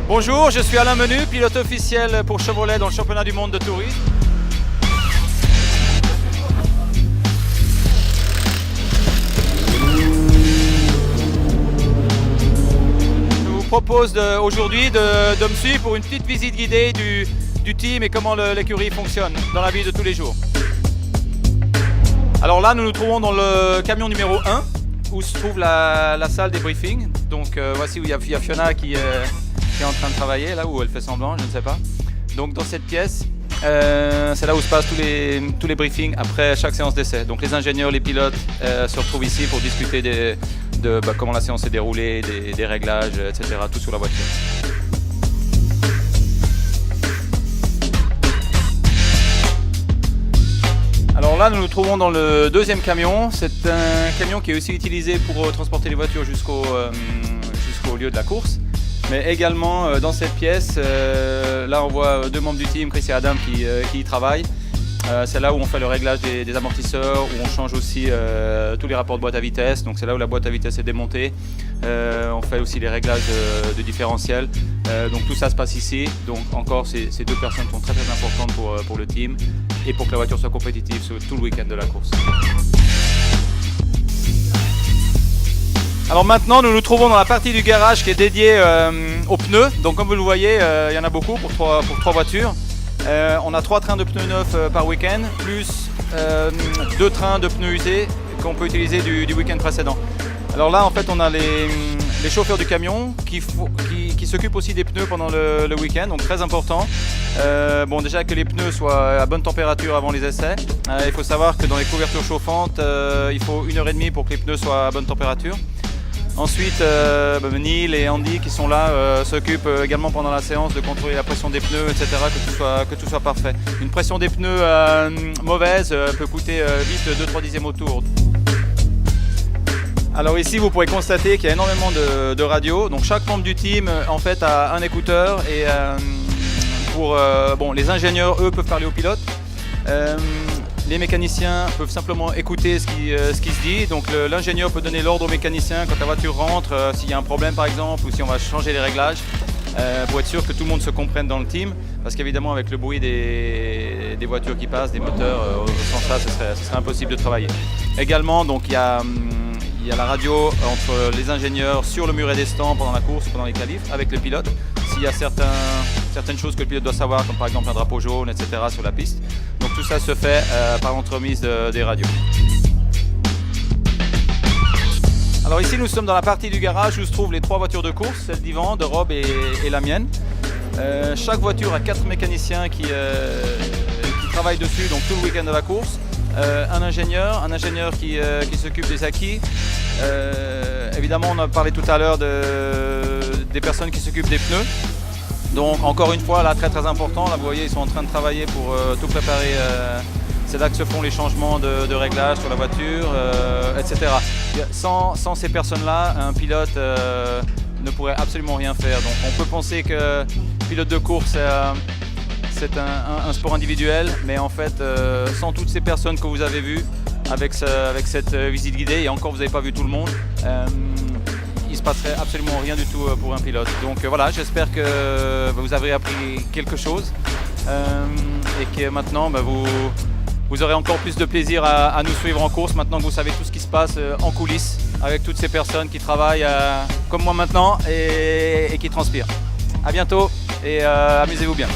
Bonjour, je suis Alain Menu, pilote officiel pour Chevrolet dans le championnat du monde de tourisme. Je vous propose aujourd'hui de me suivre pour une petite visite guidée du team et comment l'écurie fonctionne dans la vie de tous les jours. Alors là, nous nous trouvons dans le camion numéro 1 où se trouve la salle des briefings. Donc voici où il y a Fiona qui est en train de travailler, là où elle fait semblant, je ne sais pas. Donc dans cette pièce, c'est là où se passent tous les briefings après chaque séance d'essai. Donc les ingénieurs, les pilotes se retrouvent ici pour discuter de comment la séance s'est déroulée, des réglages, etc. Tout sur la voiture. Alors là, nous nous trouvons dans le deuxième camion. C'est un camion qui est aussi utilisé pour transporter les voitures jusqu'au lieu de la course. Mais également dans cette pièce, là on voit deux membres du team, Chris et Adam, qui y travaillent. C'est là où on fait le réglage des amortisseurs, où on change aussi tous les rapports de boîte à vitesse. Donc c'est là où la boîte à vitesse est démontée. On fait aussi les réglages de différentiel. Donc tout ça se passe ici. Donc encore, ces deux personnes sont très importantes pour le team et pour que la voiture soit compétitive sur tout le week-end de la course. Alors maintenant, nous nous trouvons dans la partie du garage qui est dédiée aux pneus. Donc comme vous le voyez, il y en a beaucoup pour trois voitures. On a 3 trains de pneus neufs par week-end, plus 2 trains de pneus usés qu'on peut utiliser du week-end précédent. Alors là, en fait, on a les chauffeurs du camion qui s'occupent aussi des pneus pendant le week-end, donc très important. Bon, déjà que les pneus soient à bonne température avant les essais. Il faut savoir que dans les couvertures chauffantes, il faut 1h30 pour que les pneus soient à bonne température. Ensuite, Neil et Andy qui sont là s'occupent également pendant la séance de contrôler la pression des pneus, etc., que tout soit parfait. Une pression des pneus mauvaise peut coûter vite 2-3 dixièmes au tour. Alors ici, vous pourrez constater qu'il y a énormément de radios. Donc chaque membre du team en fait a un écouteur et les ingénieurs, eux, peuvent parler aux pilotes. Les mécaniciens peuvent simplement écouter ce qui se dit. Donc l'ingénieur peut donner l'ordre au mécanicien quand la voiture rentre, s'il y a un problème par exemple, ou si on va changer les réglages, pour être sûr que tout le monde se comprenne dans le team. Parce qu'évidemment avec le bruit des voitures qui passent, des moteurs, sans ça, ce serait impossible de travailler. Également, donc il y a la radio entre les ingénieurs sur le muret des stands pendant la course, pendant les qualifs, avec le pilote. S'il y a certaines choses que le pilote doit savoir, comme par exemple un drapeau jaune, etc. sur la piste. Donc tout ça se fait par l'entremise des radios. Alors ici nous sommes dans la partie du garage où se trouvent les 3 voitures de course, celle d'Yvan, de Rob et la mienne. Chaque voiture a 4 mécaniciens qui travaillent dessus, donc tout le week-end de la course. Un ingénieur qui s'occupe des acquis. Évidemment, on a parlé tout à l'heure des personnes qui s'occupent des pneus. Donc encore une fois, là, très important. Là, vous voyez, ils sont en train de travailler pour tout préparer. C'est là que se font les changements de réglage sur la voiture, etc. Sans ces personnes-là, un pilote ne pourrait absolument rien faire. Donc on peut penser que pilote de course, c'est un sport individuel, mais en fait, sans toutes ces personnes que vous avez vues, avec cette visite guidée, et encore vous n'avez pas vu tout le monde, il ne se passerait absolument rien du tout pour un pilote. Donc voilà, j'espère que vous avez appris quelque chose et que maintenant vous aurez encore plus de plaisir à nous suivre en course, maintenant que vous savez tout ce qui se passe en coulisses avec toutes ces personnes qui travaillent comme moi maintenant et qui transpirent. À bientôt et amusez-vous bien.